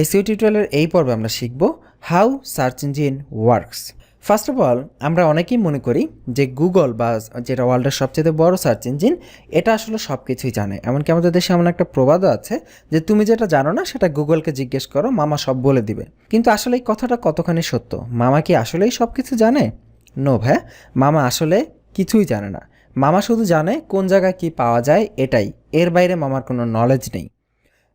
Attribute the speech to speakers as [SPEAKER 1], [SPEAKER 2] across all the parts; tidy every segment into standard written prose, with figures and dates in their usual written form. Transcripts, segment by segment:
[SPEAKER 1] SEO টিউটোরিয়ালের এই পর্বে আমরা শিখব how search engine works. First of all আমরা অনেকেই মনে করি যে গুগল বা যেটা ওয়ার্ল্ডের সবচেয়ে বড় সার্চ ইঞ্জিন, এটা আসলে সব কিছুই জানে। এমনকি আমাদের দেশে এমন একটা প্রবাদও আছে যে তুমি যেটা জানো না সেটা গুগলকে জিজ্ঞেস করো, মামা সব বলে দিবে। কিন্তু আসলে এই কথাটা কতখানি সত্য? মামা কি আসলেই সব কিছু জানে? নো ভাই, মামা আসলে কিছুই জানে না। মামা শুধু জানে কোন জায়গায় কি পাওয়া যায়, এটাই। এর বাইরে মামার কোনো নলেজ নেই।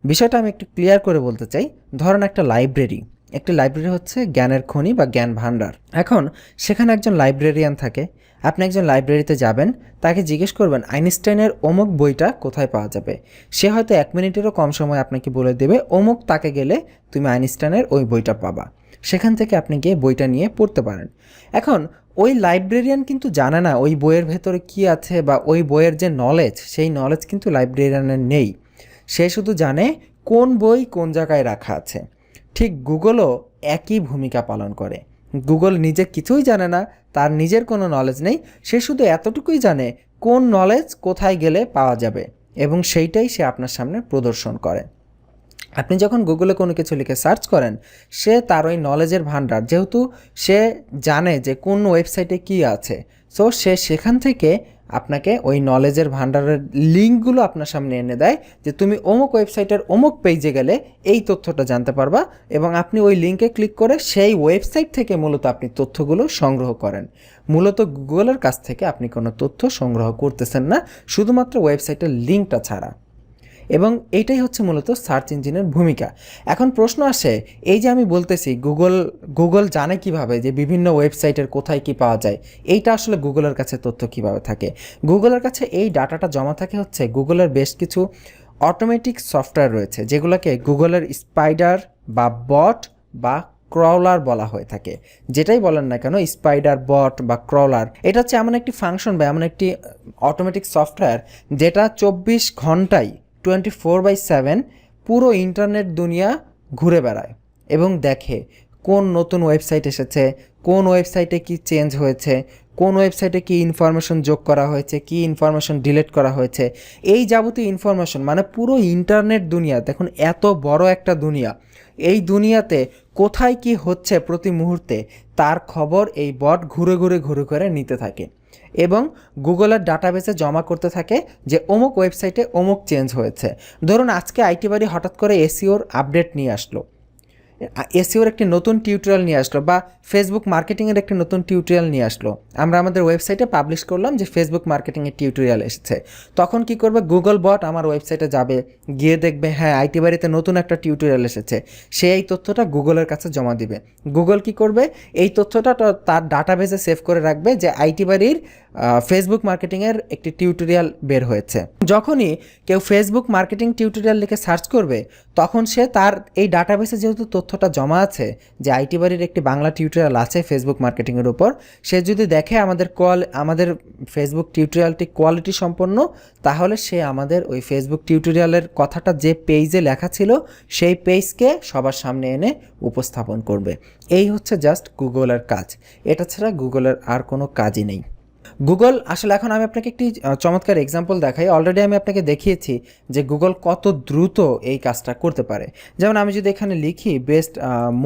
[SPEAKER 1] বিষয়টা আমি একটু ক্লিয়ার করে বলতে চাই। ধরেন একটা লাইব্রেরি, একটি লাইব্রেরি হচ্ছে জ্ঞানের খনি বা জ্ঞান ভাণ্ডার। এখন সেখানে একজন লাইব্রেরিয়ান থাকে। আপনি একজন লাইব্রেরিতে যাবেন, তাকে জিজ্ঞেস করবেন আইনস্টাইনের অমুক বইটা কোথায় পাওয়া যাবে। সে হয়তো 1 মিনিটেরও কম সময় আপনাকে বলে দেবে অমুক তাকে গেলে তুমি আইনস্টাইনের ওই বইটা পাবা। সেখান থেকে আপনি গিয়ে বইটা নিয়ে পড়তে পারেন। এখন ওই লাইব্রেরিয়ান কিন্তু জানে না ওই বইয়ের ভেতরে কী আছে, বা ওই বইয়ের যে নলেজ, সেই নলেজ কিন্তু লাইব্রেরিয়ানের নেই। সে শুধু জানে কোন বই কোন জায়গায় রাখা আছে। ঠিক গুগলও একই ভূমিকা পালন করে। গুগল নিজে কিছুই জানে না, তার নিজের কোনো নলেজ নেই। সে শুধু এতটুকুই জানে কোন নলেজ কোথায় গেলে পাওয়া যাবে, এবং সেইটাই সে আপনার সামনে প্রদর্শন করে। আপনি যখন গুগলে কোনো কিছু লিখে সার্চ করেন, সে তার ওই নলেজের ভাণ্ডার, যেহেতু সে জানে যে কোন ওয়েবসাইটে কী আছে, সো সে সেখান থেকে আপনাকে ওই নলেজের ভাণ্ডারের লিঙ্কগুলো আপনার সামনে এনে দেয় যে তুমি অমুক ওয়েবসাইটের অমুক পেজে গেলে এই তথ্যটা জানতে পারবা, এবং আপনি ওই লিঙ্কে ক্লিক করে সেই ওয়েবসাইট থেকে মূলত আপনি তথ্যগুলো সংগ্রহ করেন। মূলত গুগলের কাছ থেকে আপনি কোনো তথ্য সংগ্রহ করতেছেন না, শুধুমাত্র ওয়েবসাইটের লিঙ্কটা ছাড়া। এবং এইটাই হচ্ছে মূলত সার্চ ইঞ্জিনের ভূমিকা। এখন প্রশ্ন আসে, এই যে আমি বলতেছি গুগল জানে কিভাবে যে বিভিন্ন ওয়েবসাইটের কোথায় কি পাওয়া যায়, এইটা আসলে গুগলের কাছে তথ্য কিভাবে থাকে? গুগলের কাছে এই ডাটাটা জমা থাকে হচ্ছে গুগলের বেশ কিছু অটোমেটিক সফটওয়্যার রয়েছে, যেগুলোকে গুগলের স্পাইডার বা বট বা ক্রলার বলা হয়ে থাকে। যেটাই বলেন না কেন, স্পাইডার, বট বা ক্রলার, এটা হচ্ছে এমন একটি ফাংশন বা এমন একটি অটোমেটিক সফটওয়্যার যেটা 24 ঘন্টায় 24/7 পুরো ইন্টারনেট দুনিয়া ঘুরে বেড়ায় এবং দেখে কোন নতুন ওয়েবসাইট এসেছে, কোন ওয়েবসাইটে কি চেঞ্জ হয়েছে, কোন ওয়েবসাইটে কি ইনফরমেশন যোগ করা হয়েছে, কি ইনফরমেশন ডিলিট করা হয়েছে। এই যাবতীয় ইনফরমেশন, মানে পুরো ইন্টারনেট দুনিয়া, দেখুন এত বড় একটা দুনিয়া, এই দুনিয়াতে কোথায় কি হচ্ছে প্রতি মুহূর্তে তার খবর এই বট ঘুরে ঘুরে নিতে থাকে এবং গুগলের ডাটাবেসে জমা করতে থাকে যে অমুক ওয়েবসাইটে অমুক চেঞ্জ হয়েছে। ধরুন আজকে আইটি বাড়ি হঠাৎ করে এসইওর আপডেট নিয়ে আসলো, এসইওর একটি নতুন টিউটোরিয়াল নিয়ে আসলো, বা ফেসবুক মার্কেটিংয়ের একটি নতুন টিউটোরিয়াল নিয়ে আসলো। আমরা আমাদের ওয়েবসাইটে পাবলিশ করলাম যে ফেসবুক মার্কেটিংয়ের টিউটোরিয়াল এসেছে। তখন কি করবে, গুগল বট আমার ওয়েবসাইটে যাবে, গিয়ে দেখবে হ্যাঁ আইটি বাড়িতে নতুন একটা টিউটোরিয়াল এসেছে। সে এই তথ্যটা গুগলের কাছে জমা দিবে। গুগল কি করবে, এই তথ্যটা তার ডাটাবেসে সেভ করে রাখবে যে আইটি বাড়ির ফেসবুক মার্কেটিংয়ের একটি টিউটোরিয়াল বের হয়েছে। যখনই কেউ ফেসবুক মার্কেটিং টিউটোরিয়াল লিখে সার্চ করবে, তখন সে তার এই ডাটাবেসে যেহেতু তথ্যটা জমা আছে যে আইটি বাড়ির একটি বাংলা টিউটোরিয়াল আছে ফেসবুক মার্কেটিংয়ের উপর, সে যদি দেখে আমাদের ফেসবুক টিউটোরিয়ালটি কোয়ালিটি সম্পন্ন, তাহলে সে আমাদের ওই ফেসবুক টিউটোরিয়ালের কথাটা যে পেজে লেখা ছিল সেই পেজকে সবার সামনে এনে উপস্থাপন করবে। এই হচ্ছে জাস্ট গুগলের কাজ। এটা ছাড়া গুগলের আর কোনো কাজই নেই। গুগল আসলে, এখন আমি আপনাকে একটি চমৎকার এক্সাম্পল দেখাই। অলরেডি আমি আপনাকে দেখিয়েছি যে গুগল কত দ্রুত এই কাজটা করতে পারে। যেমন আমি যদি এখানে লিখি বেস্ট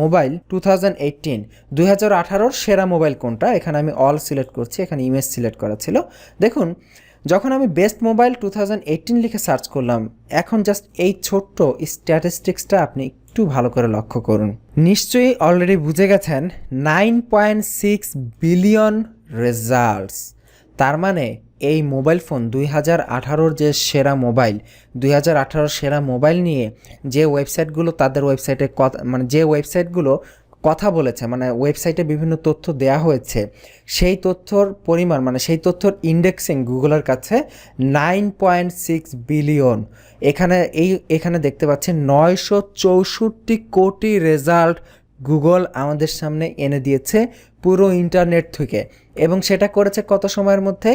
[SPEAKER 1] মোবাইল 2018 সেরা মোবাইল কোনটা, এখানে আমি অল সিলেক্ট করছি, এখানে ইমেজ সিলেক্ট করা ছিল। দেখুন যখন আমি বেস্ট মোবাইল 2018 লিখে সার্চ করলাম, এখন জাস্ট এই ছোট্ট স্ট্যাটিস্টিক্সটা আপনি একটু ভালো করে লক্ষ্য করুন। নিশ্চয়ই অলরেডি বুঝে গেছেন 9.6 বিলিয়ন রেজাল্টস। তার মানে এই মোবাইল ফোন 2018 যে সেরা মোবাইল, 2018 সেরা মোবাইল নিয়ে যে ওয়েবসাইটগুলো তাদের ওয়েবসাইটে যে ওয়েবসাইটগুলো কথা বলেছে, মানে ওয়েবসাইটে বিভিন্ন তথ্য দেয়া হয়েছে, সেই তথ্যর পরিমাণ, মানে সেই তথ্যর ইন্ডেক্সিং গুগলের কাছে 9.6 বিলিয়ন। এখানে দেখতে পাচ্ছেন 964 কোটি রেজাল্ট গুগল আমাদের সামনে এনে দিয়েছে পুরো ইন্টারনেট থেকে, এবং সেটা করেছে কত সময়ের মধ্যে?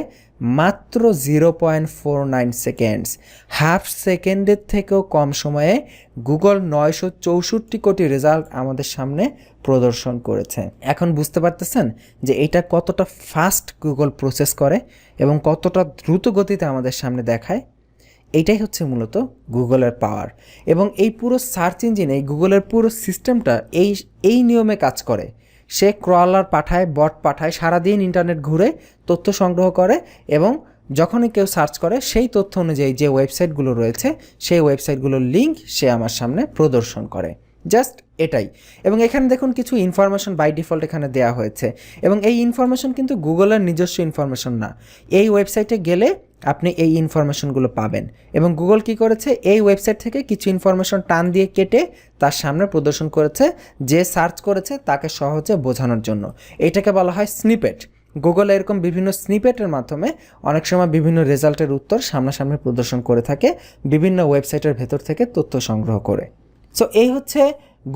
[SPEAKER 1] মাত্র 0.49 সেকেন্ডস। হাফ সেকেন্ডের থেকেও কম সময়ে গুগল 964 কোটি রেজাল্ট আমাদের সামনে প্রদর্শন করেছে। এখন বুঝতে পারতেছেন যে এটা কতটা ফাস্ট গুগল প্রসেস করে এবং কতটা দ্রুত গতিতে আমাদের সামনে দেখায়। এইটাই হচ্ছে মূলত গুগলের পাওয়ার। এবং এই পুরো সার্চ ইঞ্জিন, এই গুগলের পুরো সিস্টেমটা এই নিয়মে কাজ করে। সে ক্রলার পাঠায়, বট পাঠায়, সারাদিন ইন্টারনেট ঘুরে তথ্য সংগ্রহ করে এবং যখনই কেউ সার্চ করে সেই তথ্য অনুযায়ী যে ওয়েবসাইটগুলো রয়েছে সেই ওয়েবসাইটগুলোর লিঙ্ক সে আমার সামনে প্রদর্শন করে। জাস্ট এটাই। এবং এখানে দেখুন কিছু ইনফরমেশন বাই ডিফল্ট এখানে দেওয়া হয়েছে এবং এই ইনফরমেশন কিন্তু গুগলের নিজস্ব ইনফরমেশন না। এই ওয়েবসাইটে গেলে আপনি এই ইনফরমেশনগুলো পাবেন এবং গুগল কি করেছে, এই ওয়েবসাইট থেকে কিছু ইনফরমেশন টান দিয়ে কেটে তার সামনে প্রদর্শন করেছে যে সার্চ করেছে তাকে সহজে বোঝানোর জন্য। এটাকে বলা হয় স্নিপেট। গুগল এরকম বিভিন্ন স্নিপেটের মাধ্যমে অনেক সময় বিভিন্ন রেজাল্টের উত্তর সামনাসামনি প্রদর্শন করে থাকে বিভিন্ন ওয়েবসাইটের ভেতর থেকে তথ্য সংগ্রহ করে। সো এই হচ্ছে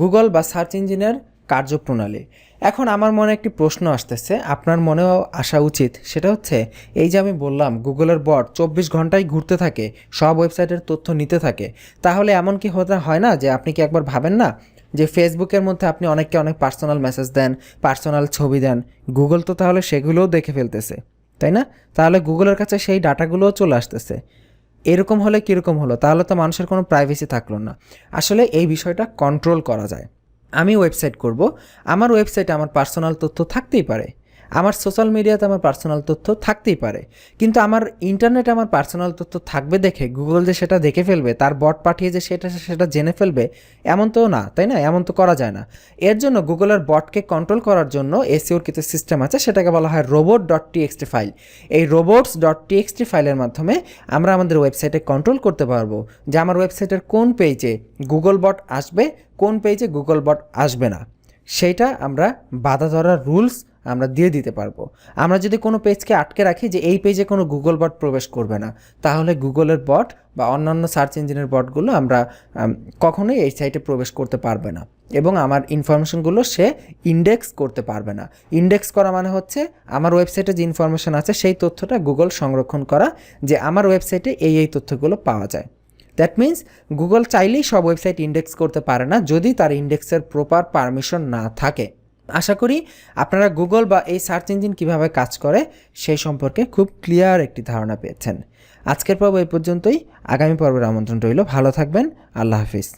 [SPEAKER 1] গুগল বা সার্চ ইঞ্জিনের কার্যপ্রণালী। এখন আমার মনে একটি প্রশ্ন আসতেছে, আপনার মনেও আসা উচিত, সেটা হচ্ছে এই যে আমি বললাম গুগলের বট 24 ঘন্টায় ঘুরতে থাকে, সব ওয়েবসাইটের তথ্য নিতে থাকে, তাহলে এমন কি হতে হয় না যে আপনি কি একবার ভাবেন না যে ফেসবুকের মধ্যে আপনি অনেককে অনেক পার্সোনাল মেসেজ দেন, পার্সোনাল ছবি দেন, গুগল তো তাহলে সেগুলোও দেখে ফেলতেছে, তাই না? তাহলে গুগলের কাছে সেই ডাটাগুলোও চলে আসতেছে। এরকম হলে কীরকম হলো? তাহলে তো মানুষের কোনো প্রাইভেসি থাকলো না। আসলে এই বিষয়টা কন্ট্রোল করা যায়। আমি ওয়েবসাইট করব, আমার ওয়েবসাইটে আমার পার্সোনাল তথ্য থাকতেই পারে, আমার সোশ্যাল মিডিয়াতে আমার পার্সোনাল তথ্য থাকতেই পারে, কিন্তু আমার ইন্টারনেটে আমার পার্সোনাল তথ্য থাকবে দেখে গুগল যে সেটা দেখে ফেলবে, তার বট পাঠিয়ে যে সেটা জেনে ফেলবে, এমন তো না, তাই না? এমন তো করা যায় না। এর জন্য গুগলের বটকে কন্ট্রোল করার জন্য এসইওর কিছু সিস্টেম আছে, সেটাকে বলা হয় robot.txt ফাইল। এই robots.txt ফাইলের মাধ্যমে আমরা আমাদের ওয়েবসাইটে কন্ট্রোল করতে পারবো যে আমার ওয়েবসাইটের কোন পেজে গুগল বট আসবে, কোন পেজে গুগল বট আসবে না। সেইটা আমরা বাধা ধরার রুলস আমরা দিয়ে দিতে পারবো। আমরা যদি কোনো পেজকে আটকে রাখি যে এই পেজে কোনো গুগল বট প্রবেশ করবে না, তাহলে গুগলের বট বা অন্যান্য সার্চ ইঞ্জিনের বটগুলো আমরা কখনোই এই সাইটে প্রবেশ করতে পারবে না এবং আমার ইনফরমেশনগুলো সে ইন্ডেক্স করতে পারবে না। ইন্ডেক্স করা মানে হচ্ছে আমার ওয়েবসাইটে যে ইনফরমেশন আছে সেই তথ্যটা গুগল সংরক্ষণ করা, যে আমার ওয়েবসাইটে এই তথ্যগুলো পাওয়া যায়। দ্যাট মিন্স গুগল চাইলেই সব ওয়েবসাইট ইন্ডেক্স করতে পারে না যদি তার ইন্ডেক্সের প্রপার পারমিশন না থাকে। আশা করি আপনারা গুগল বা এই সার্চ ইঞ্জিন কীভাবে কাজ করে সেই সম্পর্কে খুব ক্লিয়ার একটি ধারণা পেয়েছেন। আজকের পর্ব এই পর্যন্তই। আগামী পর্বের আমন্ত্রণ রইল। ভালো থাকবেন। আল্লাহ হাফিজ।